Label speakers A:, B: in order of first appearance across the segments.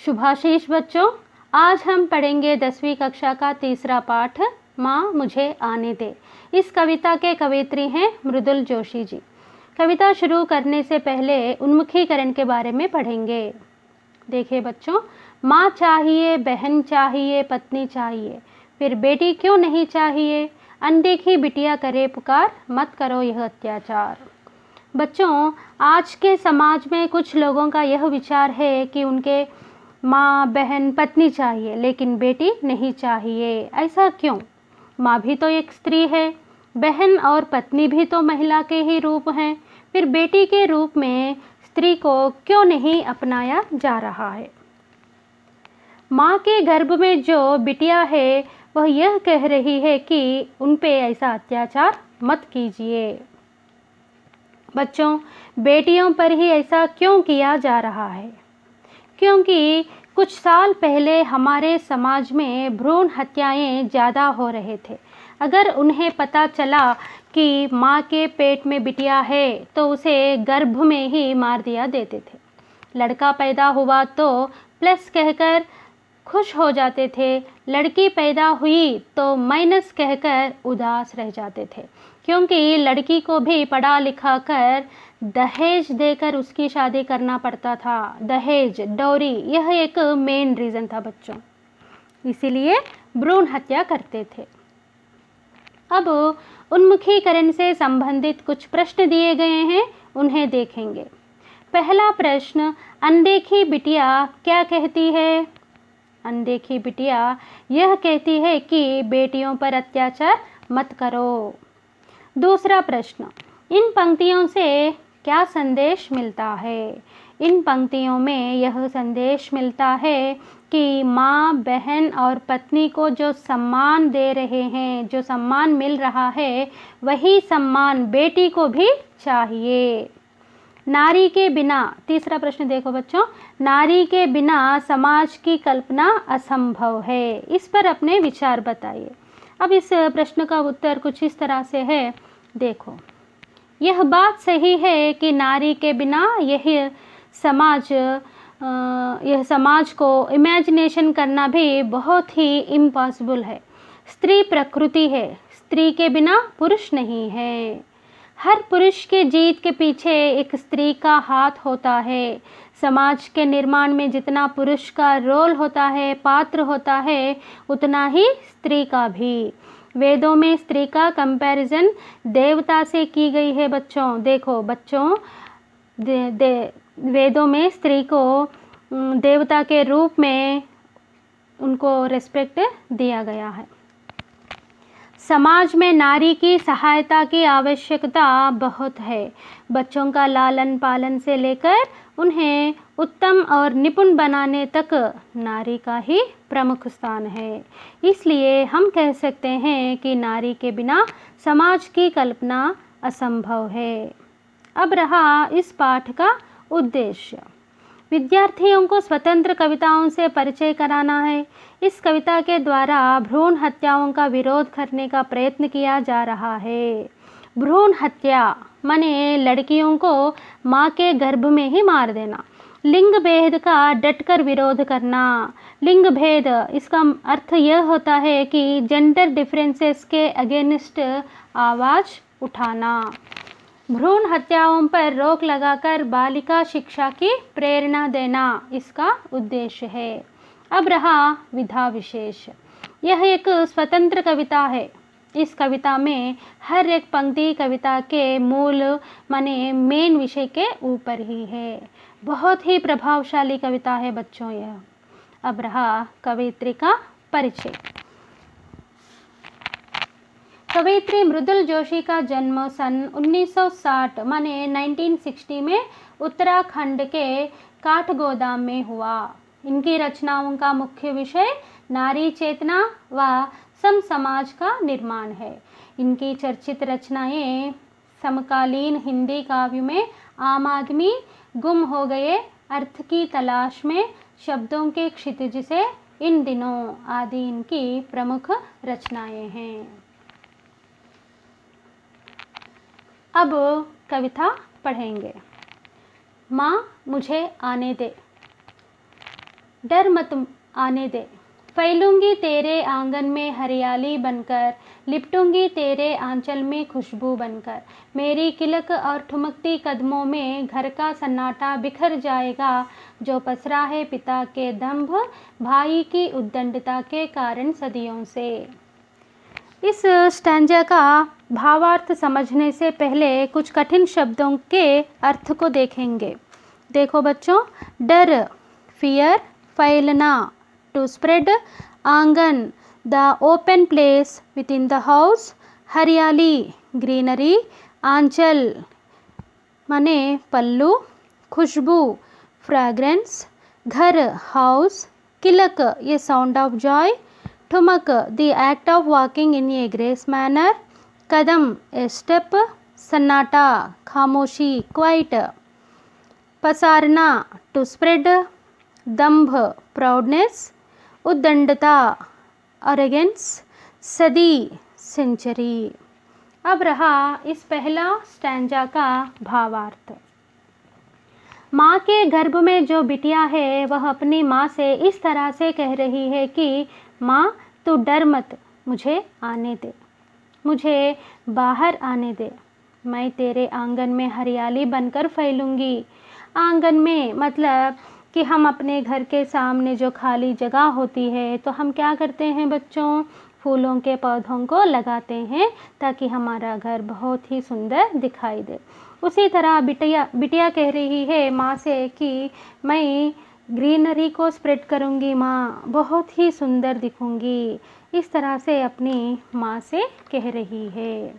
A: शुभाशीष बच्चों, आज हम पढ़ेंगे 10वीं कक्षा का तीसरा पाठ माँ मुझे आने दे। इस कविता के कवयित्री हैं मृदुल जोशी जी। कविता शुरू करने से पहले उन्मुखीकरण के बारे में पढ़ेंगे। देखिए बच्चों, माँ चाहिए, बहन चाहिए, पत्नी चाहिए, फिर बेटी क्यों नहीं चाहिए। अनदेखी बिटिया करे पुकार, मत करो यह अत्याचार। बच्चों, आज के समाज में कुछ लोगों का यह विचार है कि उनके माँ, बहन, पत्नी चाहिए लेकिन बेटी नहीं चाहिए। ऐसा क्यों? माँ भी तो एक स्त्री है, बहन और पत्नी भी तो महिला के ही रूप हैं, फिर बेटी के रूप में स्त्री को क्यों नहीं अपनाया जा रहा है? माँ के गर्भ में जो बिटिया है वह यह कह रही है कि उन पे ऐसा अत्याचार मत कीजिए। बच्चों, बेटियों पर ही ऐसा क्यों किया जा रहा है? क्योंकि कुछ साल पहले हमारे समाज में भ्रूण हत्याएं ज़्यादा हो रहे थे। अगर उन्हें पता चला कि माँ के पेट में बिटिया है तो उसे गर्भ में ही मार दिया देते थे। लड़का पैदा हुआ तो प्लस कहकर खुश हो जाते थे, लड़की पैदा हुई तो माइनस कहकर उदास रह जाते थे, क्योंकि लड़की को भी पढ़ा लिखा कर दहेज देकर उसकी शादी करना पड़ता था। दहेज, डौरी, यह एक मेन रीज़न था बच्चों, इसीलिए भ्रूण हत्या करते थे। अब उन्मुखीकरण से संबंधित कुछ प्रश्न दिए गए हैं, उन्हें देखेंगे। पहला प्रश्न, अनदेखी बिटिया क्या कहती है? अनदेखी बिटिया यह कहती है कि बेटियों पर अत्याचार मत करो। दूसरा प्रश्न, इन पंक्तियों से क्या संदेश मिलता है? इन पंक्तियों में यह संदेश मिलता है कि माँ, बहन और पत्नी को जो सम्मान दे रहे हैं, जो सम्मान मिल रहा है, वही सम्मान बेटी को भी चाहिए। नारी के बिना, तीसरा प्रश्न देखो बच्चों, नारी के बिना समाज की कल्पना असंभव है। इस पर अपने विचार बताइए। अब इस प्रश्न का उत्तर कुछ इस तरह से है, देखो। यह बात सही है कि नारी के बिना यह समाज को इमेजिनेशन करना भी बहुत ही इम्पॉसिबल है। स्त्री प्रकृति है, स्त्री के बिना पुरुष नहीं है। हर पुरुष के जीत के पीछे एक स्त्री का हाथ होता है। समाज के निर्माण में जितना पुरुष का रोल होता है, पात्र होता है, उतना ही स्त्री का भी। वेदों में स्त्री का कंपैरिजन देवता से की गई है बच्चों। देखो बच्चों, वेदों में स्त्री को देवता के रूप में उनको रिस्पेक्ट दिया गया है। समाज में नारी की सहायता की आवश्यकता बहुत है। बच्चों का लालन पालन से लेकर उन्हें उत्तम और निपुण बनाने तक नारी का ही प्रमुख स्थान है। इसलिए हम कह सकते हैं कि नारी के बिना समाज की कल्पना असंभव है। अब रहा इस पाठ का उद्देश्य। विद्यार्थियों को स्वतंत्र कविताओं से परिचय कराना है। इस कविता के द्वारा भ्रूण हत्याओं का विरोध करने का प्रयत्न किया जा रहा है। भ्रूण हत्या माने लड़कियों को माँ के गर्भ में ही मार देना। लिंग भेद का डटकर विरोध करना। लिंग भेद, इसका अर्थ यह होता है कि जेंडर डिफरेंसेस के अगेंस्ट आवाज़ उठाना। भ्रूण हत्याओं पर रोक लगाकर बालिका शिक्षा की प्रेरणा देना इसका उद्देश्य है। अब रहा विधा विशेष। यह एक स्वतंत्र कविता है। इस कविता में हर एक पंक्ति कविता के मूल माने मेन विषय के ऊपर ही है। बहुत ही प्रभावशाली कविता है बच्चों यह। अब रहा कवयित्री का परिचय। कवयित्री मृदुल जोशी का जन्म सन 1960 माने 1960 में उत्तराखंड के काठगोदाम में हुआ। इनकी रचनाओं का मुख्य विषय नारी चेतना व सम समाज का निर्माण है। इनकी चर्चित रचनाएं समकालीन हिंदी काव्य में आम आदमी, गुम हो गए, अर्थ की तलाश में, शब्दों के क्षितिज से, इन दिनों आदि इनकी प्रमुख रचनाएं हैं। अब कविता पढ़ेंगे। माँ मुझे आने दे। डर मत आने दे। फैलूंगी तेरे आंगन में हरियाली बनकर, लिपटूंगी तेरे आंचल में खुशबू बनकर। मेरी किलक और ठुमकती कदमों में घर का सन्नाटा बिखर जाएगा, जो पसरा है पिता के दंभ, भाई की उद्दंडता के कारण सदियों से। इस स्टैंजा का भावार्थ समझने से पहले कुछ कठिन शब्दों के अर्थ को देखेंगे। देखो बच्चों, डर फियर, फैलना टू स्प्रेड, आंगन the open place with in the house, हरियाली ग्रीनरी, आंचल माने पल्लू, खुशबू फ्रैग्रेंस, घर हाउस, किलक ये साउंड ऑफ जॉय, ठुमक the act of walking in a grace manner, Kadam a step, सन्नाटा खामोशी क्वाइट, पसारना टू स्प्रेड, दंभ प्राउडनेस, उद्दंडता अरेगेंस, सदी सेंचुरी। अब रहा इस पहला स्टैंजा का भावार्थ। माँ के गर्भ में जो बिटिया है वह अपनी माँ से इस तरह से कह रही है कि माँ तू डर मत, मुझे आने दे, मुझे बाहर आने दे, मैं तेरे आंगन में हरियाली बनकर फैलूंगी। आंगन में मतलब कि हम अपने घर के सामने जो खाली जगह होती है तो हम क्या करते हैं बच्चों, फूलों के पौधों को लगाते हैं ताकि हमारा घर बहुत ही सुंदर दिखाई दे। उसी तरह बिटिया कह रही है माँ से कि मैं ग्रीनरी को स्प्रेड करूँगी माँ, बहुत ही सुंदर दिखूँगी। इस तरह से अपनी माँ से कह रही है।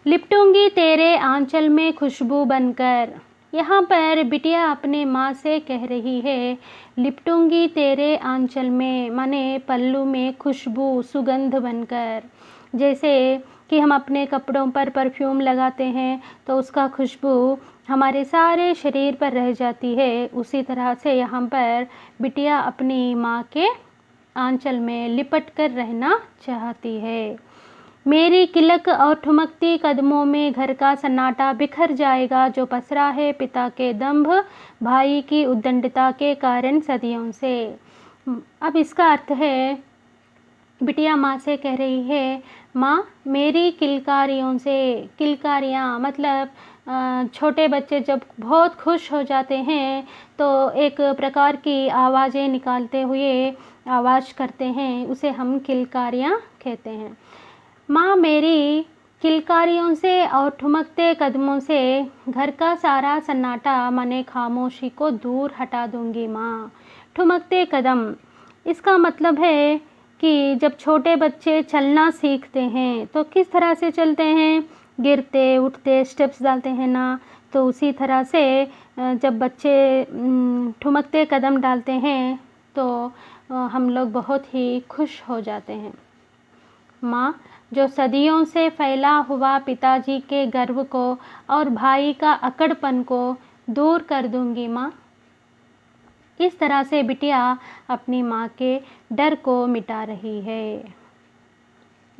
A: लिपटूंगी तेरे आंचल में खुशबू बनकर, यहाँ पर बिटिया अपने माँ से कह रही है लिपटूंगी तेरे आंचल में माने पल्लू में खुशबू सुगंध बनकर। जैसे कि हम अपने कपड़ों पर परफ्यूम लगाते हैं तो उसका खुशबू हमारे सारे शरीर पर रह जाती है, उसी तरह से यहाँ पर बिटिया अपनी माँ के आंचल में लिपट कर रहना चाहती है। मेरी किलक और ठुमकती कदमों में घर का सन्नाटा बिखर जाएगा, जो पसरा है पिता के दंभ, भाई की उद्दंडता के कारण सदियों से। अब इसका अर्थ है, बिटिया माँ से कह रही है माँ मेरी किलकारियों से, किलकारियाँ मतलब छोटे बच्चे जब बहुत खुश हो जाते हैं तो एक प्रकार की आवाज़ें निकालते हुए आवाज़ करते हैं, उसे हम किलकारियाँ कहते हैं। माँ मेरी किलकारियों से और ठुमकते कदमों से घर का सारा सन्नाटा माने खामोशी को दूर हटा दूंगी माँ। ठुमकते कदम, इसका मतलब है कि जब छोटे बच्चे चलना सीखते हैं तो किस तरह से चलते हैं, गिरते उठते स्टेप्स डालते हैं ना, तो उसी तरह से जब बच्चे ठुमकते कदम डालते हैं तो हम लोग बहुत ही खुश हो जाते हैं। माँ जो सदियों से फैला हुआ पिताजी के गर्व को और भाई का अकड़पन को दूर कर दूंगी माँ। इस तरह से बिटिया अपनी माँ के डर को मिटा रही है।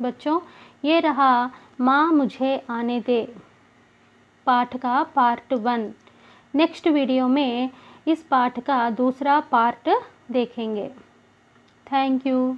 A: बच्चों, ये रहा माँ मुझे आने दे पाठ का पार्ट 1। नेक्स्ट वीडियो में इस पाठ का दूसरा पार्ट देखेंगे। Thank you.